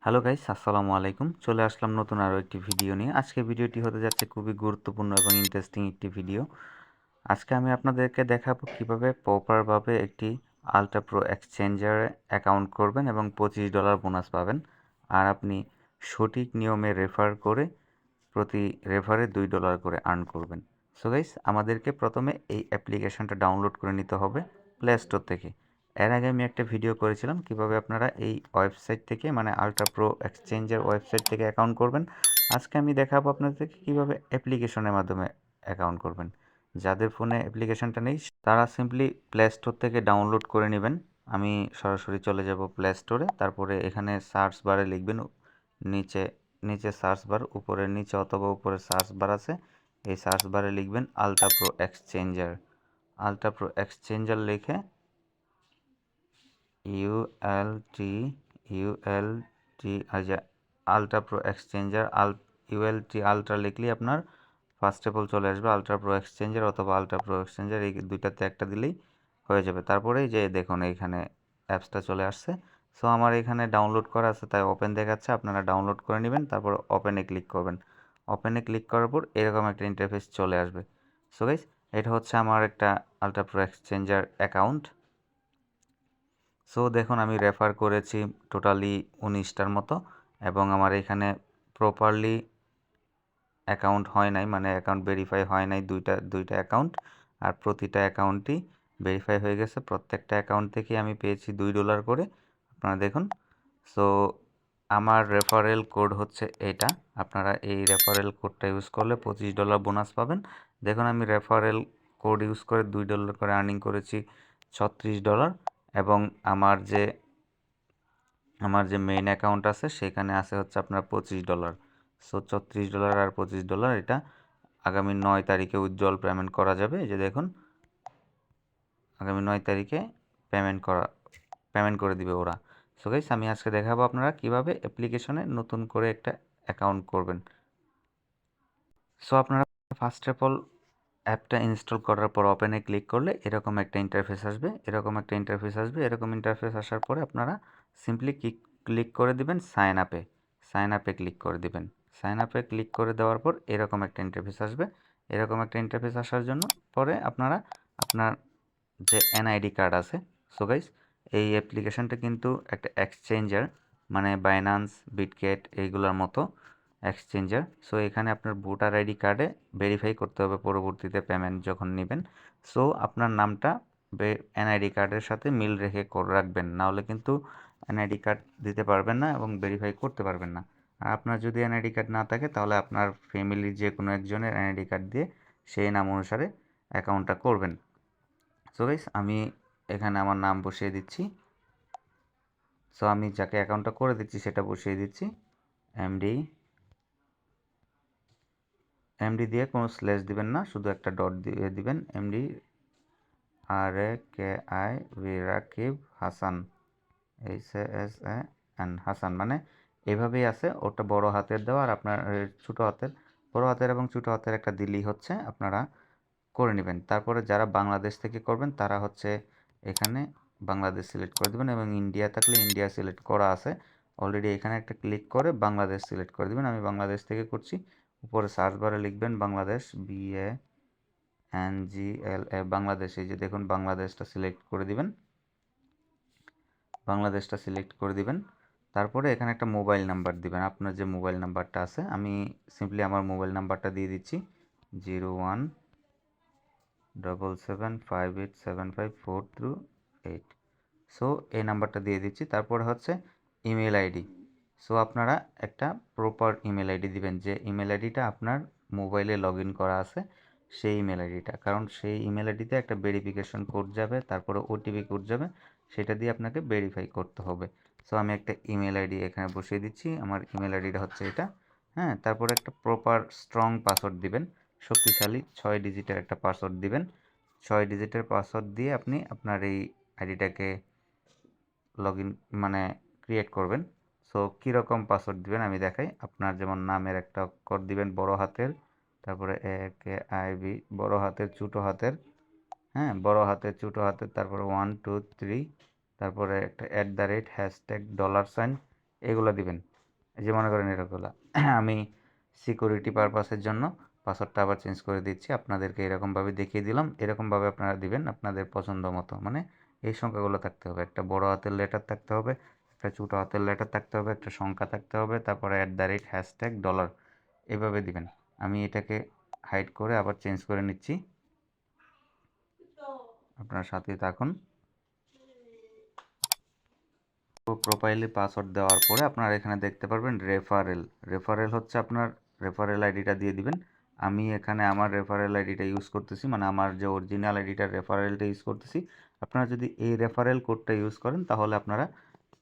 Hello guys, আসসালামু আলাইকুম। চলে আসলাম নতুন আরও একটি ভিডিও নিয়ে। আজকে ভিডিওটি হতে যাচ্ছে খুবই গুরুত্বপূর্ণ এবং ইন্টারেস্টিং একটি ভিডিও। আজকে আমি আপনাদেরকে দেখাবো কিভাবে প্রপারভাবে একটি আলট্রা প্রো এক্সচেঞ্জারে অ্যাকাউন্ট করবেন এবং $25 বোনাস পাবেন। আর আপনি সঠিক নিয়মে রেফার করে প্রতি রেফারে $2 করে আর্ন করবেন। সো গাইস, আমাদেরকে প্রথমে এই অ্যাপ্লিকেশনটা ডাউনলোড করে নিতে হবে প্লে স্টোর থেকে। এর আগে আমি একটা ভিডিও করেছিলাম কিভাবে আপনারা এই ওয়েবসাইট থেকে মানে আলট্রা প্রো এক্সচেঞ্জের ওয়েবসাইট থেকে অ্যাকাউন্ট করবেন। আজকে আমি দেখাবো আপনাদেরকে কিভাবে অ্যাপ্লিকেশনের মাধ্যমে অ্যাকাউন্ট করবেন। যাদের ফোনে অ্যাপ্লিকেশনটা নেই তারা সিম্পলি প্লে স্টোর থেকে ডাউনলোড করে নেবেন। আমি সরাসরি চলে যাব প্লে স্টোরে, তারপরে এখানে সার্চ বারে লিখবেন নিচে নিচে সার্চ বার, উপরের নিচে অথবা উপরে সার্চ বার আছে, এই সার্চ বারে লিখবেন ultra pro exchanger. Ultra pro exchanger লিখে ULT ultra pro exchanger ULT ultra লিখলেই আপনার ফার্স্ট অফ অল চলে আসবে আলট্রা প্রো এক্সচেঞ্জার অথবা আলট্রা প্রো এক্সচেঞ্জার, এই দুইটাতে একটা দিলেই হয়ে যাবে। তারপরেই যে দেখুন এইখানে অ্যাপসটা চলে আসছে। সো আমার এখানে ডাউনলোড করা আছে তাই ওপেন দেখাচ্ছে, আপনারা ডাউনলোড করে নেবেন। তারপর ওপেনে ক্লিক করবেন। ওপেনে ক্লিক করার পর এরকম একটা ইন্টারফেস চলে আসবে। সো গাইস, এটা হচ্ছে আমার একটা ultra pro exchanger account. So দেখুন আমি রেফার করেছি টোটালি 19টার মতো, এবং আমার এখানে প্রপারলি অ্যাকাউন্ট হয় নাই, মানে অ্যাকাউন্ট ভেরিফাই হয় নাই দুইটা অ্যাকাউন্ট। আর প্রতিটা অ্যাকাউন্টই ভেরিফাই হয়ে গেছে। প্রত্যেকটা অ্যাকাউন্ট থেকে আমি পেয়েছি $2 করে, আপনারা দেখুন। সো আমার রেফারেল কোড হচ্ছে এটা। আপনারা এই রেফারেল কোডটা ইউজ করলে $25 বোনাস পাবেন। দেখুন আমি রেফারেল কোড ইউজ করে $2 করে আর্নিং করেছি $36। এবং আমার যে মেইন অ্যাকাউন্ট আছে সেখানে আছে হচ্ছে আপনার $25। সো $36 আর $25 এটা আগামী 9 তারিখে উইথড্রল পেমেন্ট করা যাবে। এই যে দেখুন আগামী 9 তারিখে পেমেন্ট করে দিবে ওরা। সো গাইস, আমি আজকে দেখাবো আপনারা কিভাবে অ্যাপ্লিকেশনে নতুন করে একটা অ্যাকাউন্ট করবেন। সো আপনারা ফার্স্ট অফ অল অ্যাপটা ইনস্টল করার পর ওপেনে ক্লিক করলে এরকম একটা ইন্টারফেস আসবে। এরকম ইন্টারফেস আসার পরে আপনারা সিম্পলি ক্লিক করে দিবেন সাইন আপে ক্লিক করে দিবেন। সাইন আপে ক্লিক করে দেওয়ার পর এরকম একটা ইন্টারফেস আসবে। এরকম একটা ইন্টারফেস আসার জন্য পরে আপনারা আপনার যে এনআইডি কার্ড আছে। সো গাইস, এই অ্যাপ্লিকেশনটা কিন্তু একটা এক্সচেঞ্জার, মানে বাইন্যান্স, বিটগেট এইগুলোর মতো এক্সচেঞ্জার। সো এখানে আপনার ভোটার আইডি কার্ডে ভেরিফাই করতে হবে পরবর্তীতে পেমেন্ট যখন নেবেন। সো আপনার নামটা এনআইডি কার্ডের সাথে মিল রেখে রাখবেন, নাহলে কিন্তু এনআইডি কার্ড দিতে পারবেন না এবং ভেরিফাই করতে পারবেন না। আর আপনার যদি এনআইডি কার্ড না থাকে তাহলে আপনার ফ্যামিলির যে কোনো একজনের এনআইডি কার্ড দিয়ে সেই নাম অনুসারে অ্যাকাউন্টটা করবেন। সো গাইস, আমি এখানে আমার নাম বসিয়ে দিচ্ছি। সো আমি যাকে অ্যাকাউন্টটা করে দিচ্ছি সেটা বসিয়ে দিচ্ছি এমডি। এমডি দিয়ে কোনো স্ল্যাশ দিবেন না, শুধু একটা ডট দিয়ে দিবেন। MD RAKI Rakib Hasan, HASAN Hasan, মানে এভাবেই আছে। ওটা বড় হাতের দেওয়া আর আপনার ছোটো হাতের, বড় হাতের এবং ছোটো হাতের একটা দিলেই হচ্ছে, আপনারা করে নেবেন। তারপরে যারা বাংলাদেশ থেকে করবেন তারা হচ্ছে এখানে বাংলাদেশ সিলেক্ট করে দেবেন, এবং ইন্ডিয়া থাকলে ইন্ডিয়া সিলেক্ট করা আছে অলরেডি। এখানে একটা ক্লিক করে বাংলাদেশ সিলেক্ট করে দেবেন। আমি বাংলাদেশ থেকে করছি। উপরে সার্চ বারে লিখবেন বাংলাদেশ, BANGLA বাংলাদেশ। এই যে দেখুন বাংলাদেশটা সিলেক্ট করে দিবেন। তারপরে এখানে একটা মোবাইল নাম্বার দিবেন, আপনার যে মোবাইল নাম্বারটা আছে। আমি সিম্পলি আমার মোবাইল নাম্বারটা দিয়ে দিচ্ছি 0177587542 8। সো এই নাম্বারটা দিয়ে দিচ্ছি। তারপরে হচ্ছে ইমেল আইডি। সো আপনারা একটা প্রপার ইমেল আইডি দিবেন, যে ইমেল আইডিটা আপনার মোবাইলে লগ ইন করা আছে সেই ইমেল আইডিটা, কারণ সেই ইমেল আইডিতে একটা ভেরিফিকেশন কোড যাবে, তারপরে ওটিপি কোড যাবে, সেটা দিয়ে আপনাকে ভেরিফাই করতে হবে। সো আমি একটা ইমেল আইডি এখানে বসিয়ে দিচ্ছি। আমার ইমেল আইডিটা হচ্ছে এটা। হ্যাঁ, তারপরে একটা প্রপার স্ট্রং পাসওয়ার্ড দিবেন, শক্তিশালী 6 ডিজিটের একটা পাসওয়ার্ড দিবেন। 6 ডিজিটের পাসওয়ার্ড দিয়ে আপনি আপনার এই আইডিটাকে লগ ইন মানে ক্রিয়েট করবেন। সো কীরকম পাসওয়ার্ড দিবেন আমি দেখাই। আপনার যেমন নামের একটা অক্ষর দিবেন বড় হাতের, তারপরে AKIB বড় হাতের ছোটো হাতের, হ্যাঁ বড় হাতের ছোটো হাতের, তারপরে 1 2 3, তারপরে একটা @ হ্যাশট্যাগ $, এগুলো দিবেন। এই যে মনে করেন এরকমগুলো আমি সিকিউরিটি পারপাসের জন্য পাসওয়ার্ডটা আবার চেঞ্জ করে দিচ্ছি, আপনাদেরকে এরকমভাবে দেখিয়ে দিলাম। এরকমভাবে আপনারা দিবেন আপনাদের পছন্দ মতো, মানে এই সংখ্যাগুলো থাকতে হবে, একটা বড় হাতের লেটার থাকতে হবে, একটা ছোটো হাতের লেটার থাকতে হবে, একটা সংখ্যা থাকতে হবে, তারপরে @# এভাবে দিবেন। আমি এটাকে হাইড করে আবার চেঞ্জ করে নিচ্ছি, আপনার সাথে থাকুন। প্রোফাইলে পাসওয়ার্ড দেওয়ার পরে আপনারা এখানে দেখতে পারবেন রেফারেল হচ্ছে আপনার রেফারেল আইডিটা দিয়ে দিবেন। আমি এখানে আমার রেফারেল আইডিটা ইউজ করতেছি, মানে আমার যে অরিজিনাল আইডিটার রেফারেলটা ইউজ করতেছি। আপনারা যদি এই রেফারেল কোডটা ইউজ করেন তাহলে আপনারা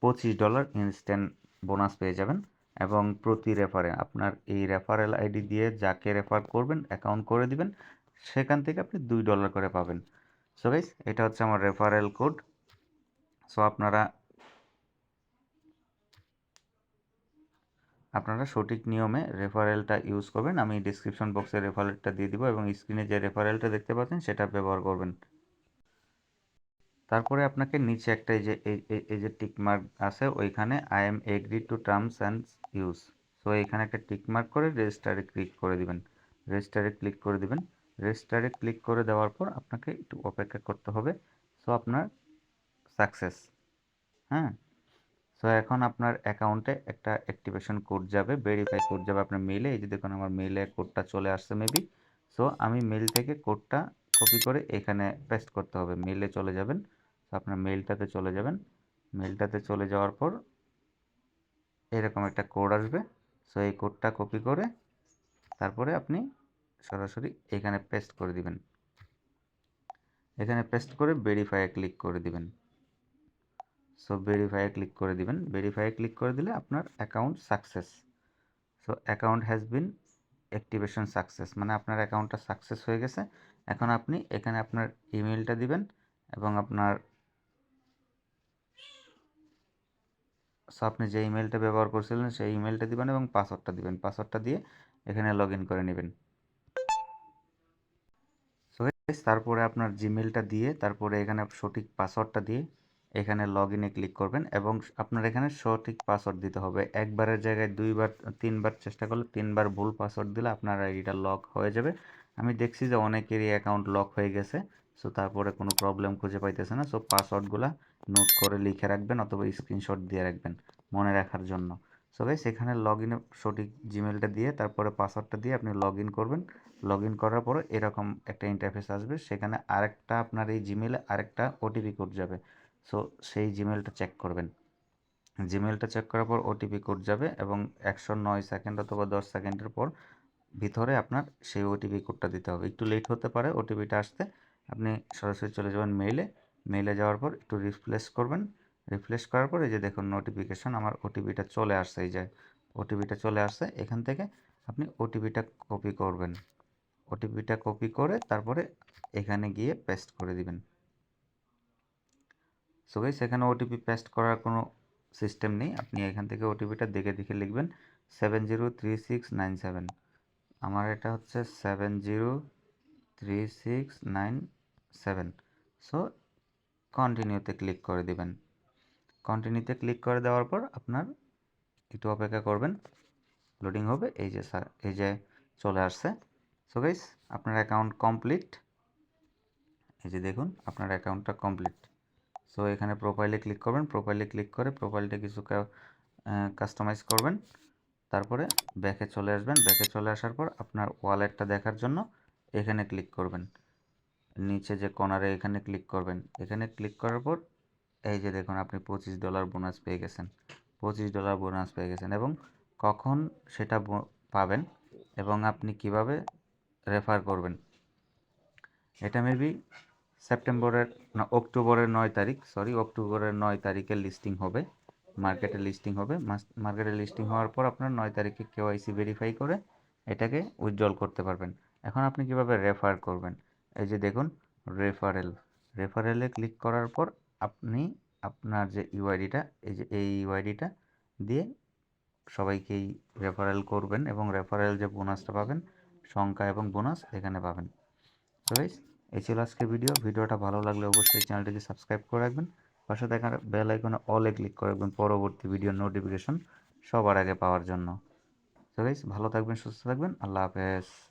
$25 ইনস্ট্যান্ট বোনাস পেয়ে যাবেন, এবং প্রতি রেফারে আপনার এই রেফারেল আইডি দিয়ে যাকে রেফার করবেন অ্যাকাউন্ট করে দিবেন, সেখান থেকে আপনি $2 করে পাবেন। সো গাইস, এটা হচ্ছে আমার রেফারেল কোড। সো আপনারা সঠিক নিয়মে রেফারেলটা ইউজ করবেন। আমি ডিসক্রিপশন বক্সে রেফারেলটা দিয়ে দিব, এবং স্ক্রিনে যে রেফারেলটা দেখতে পাচ্ছেন সেটা ব্যবহার করবেন। তারপরে আপনাকে নিচে একটা এই যে টিক মার্ক আছে, ওইখানে I am agree to terms and use. So এখানে একটা টিক মার্ক করে রেজিস্টারে ক্লিক করে দিবেন। রেজিস্টারে ক্লিক করে দেওয়ার পর আপনাকে একটু অপেক্ষা করতে হবে। সো আপনার সাকসেস। হ্যাঁ, সো এখন আপনার অ্যাকাউন্টে একটা অ্যাক্টিভেশন কোড যাবে, ভেরিফাই কোড যাবে আপনার মেইলে। এই যে দেখুন আমার মেইলে কোডটা চলে আসছে মেবি। সো আমি মেইল থেকে কোডটা কপি করে এখানে পেস্ট করতে হবে। মেইলে চলে যাবেন, তো আপনার মেইলটাতে চলে যাবেন। মেইলটাতে চলে যাওয়ার পর এরকম একটা কোড আসবে। সো এই কোডটা কপি করে তারপরে আপনি সরাসরি এখানে পেস্ট করে দিবেন। এখানে পেস্ট করে ভেরিফাইয়ে ক্লিক করে দিবেন। সো ভেরিফাইয়ে ক্লিক করে দিবেন। ভেরিফাইয়ে ক্লিক করে দিলে আপনার account success. So account has been activation success, মানে আপনার অ্যাকাউন্টটা সাকসেস হয়ে গেছে। এখন আপনি এখানে আপনার ইমেলটা দিবেন, এবং আপনার আপনি যে ইমেলটা ব্যবহার করছিলেন সেই ইমেলটা দিবেন এবং পাসওয়ার্ডটা দিবেন। পাসওয়ার্ডটা দিয়ে এখানে লগ ইন করে নেবেন। সো তারপরে আপনার জিমেলটা দিয়ে তারপরে এখানে সঠিক পাসওয়ার্ডটা দিয়ে এখানে লগ ইনে ক্লিক করবেন, এবং আপনার এখানে সঠিক পাসওয়ার্ড দিতে হবে। একবারের জায়গায় 2বার 3বার চেষ্টা করলে 3বার ভুল পাসওয়ার্ড দিলে আপনার আইডিটা লক হয়ে যাবে। আমি দেখছি যে অনেকেরই অ্যাকাউন্ট লক হয়ে গেছে। সো তারপরে কোনো প্রবলেম খুঁজে পাইতেছে না। সো পাসওয়ার্ডগুলো নোট করে লিখে রাখবেন অথবা স্ক্রিনশট দিয়ে রাখবেন মনে রাখার জন্য। সো গাইস, এখানে লগ ইনে সঠিক জিমেলটা দিয়ে তারপরে পাসওয়ার্ডটা দিয়ে আপনি লগ ইন করবেন। লগ ইন করার পরে এরকম একটা ইন্টারফেস আসবে, সেখানে আরেকটা আপনার এই জিমেলে আরেকটা ওটিপি কোড যাবে। সো সেই জিমেলটা চেক করবেন। জিমেলটা চেক করার পর ওটিপি কোড যাবে, এবং 109 সেকেন্ড অথবা 10 সেকেন্ডের পর ভিতরে আপনার সেই ওটিপি কোডটা দিতে হবে। একটু লেট হতে পারে ওটিপিটা আসতে। আপনি সরাসরি চলে যাবেন মেইলে যাওয়ার পর একটু রিফ্রেশ করবেন। রিফ্রেশ করার পর এই যে দেখুন নোটিফিকেশন, আমার ওটিপিটা চলে আসছে। এই যে ওটিপিটা চলে আসছে, এখান থেকে আপনি ওটিপিটা কপি করবেন। ওটিপিটা কপি করে তারপরে এখানে গিয়ে পেস্ট করে দিবেন। সো গাইস, এখানে ওটিপি পেস্ট করার কোনো সিস্টেম নেই। আপনি এখান থেকে ওটিপিটা দেখে দেখে লিখবেন 703697। আমার এটা হচ্ছে 703697। সো কন্টিনিউতে ক্লিক করে দিবেন। কন্টিনিউতে ক্লিক করে দেওয়ার পর আপনার একটু অপেক্ষা করবেন, লোডিং হবে। এই যে চলে আসছে। সো গাইস, আপনার অ্যাকাউন্ট কমপ্লিট। এই যে দেখুন আপনার অ্যাকাউন্টটা কমপ্লিট। সো এখানে প্রোফাইলে ক্লিক করবেন। প্রোফাইলে ক্লিক করে প্রোফাইলটা কিছু কাস্টমাইজ করবেন। তারপরে ব্যাকে চলে আসবেন। ব্যাকে চলে আসার পর আপনার ওয়ালেটটা দেখার জন্য এখানে ক্লিক করবেন। নিচে যে কর্নারে এখানে ক্লিক করবেন। এখানে ক্লিক করার পর এই যে দেখুন আপনি $25 বোনাস পেয়ে গেছেন। $25 বোনাস পেয়ে গেছেন, এবং কখন সেটা পাবেন এবং আপনি কিভাবে রেফার করবেন, এটা মেবি অক্টোবরের 9 তারিখ, অক্টোবরের 9 তারিখে লিস্টিং হবে, মার্কেটে লিস্টিং হবে। মার্কেটে লিস্টিং হওয়ার পর আপনার 9 তারিখে কেওয়াইসি ভেরিফাই করে এটাকে উইথড্রল করতে পারবেন। এখন আপনি কিভাবে রেফার করবেন, এই যে দেখুন রেফারেলে ক্লিক করার পর আপনি আপনার যে ইউআইডিটা, এই ইউআইডিটা দিয়ে সবাইকেই রেফারেল করবেন, এবং রেফারেল যে বোনাসটা পাবেন, সংখ্যা এবং বোনাস এখানে পাবেন। তো গাইস, এই ছিল আজকের ভিডিওটা ভালো লাগলে অবশ্যই চ্যানেলটিকে সাবস্ক্রাইব করে রাখবেন। পাশে দেখা বেল আইকনে অলে ক্লিক করে রাখবেন পরবর্তী ভিডিওর নোটিফিকেশন সবার আগে পাওয়ার জন্য। তো গাইস ভালো থাকবেন, সুস্থ থাকবেন, আল্লাহ হাফেজ।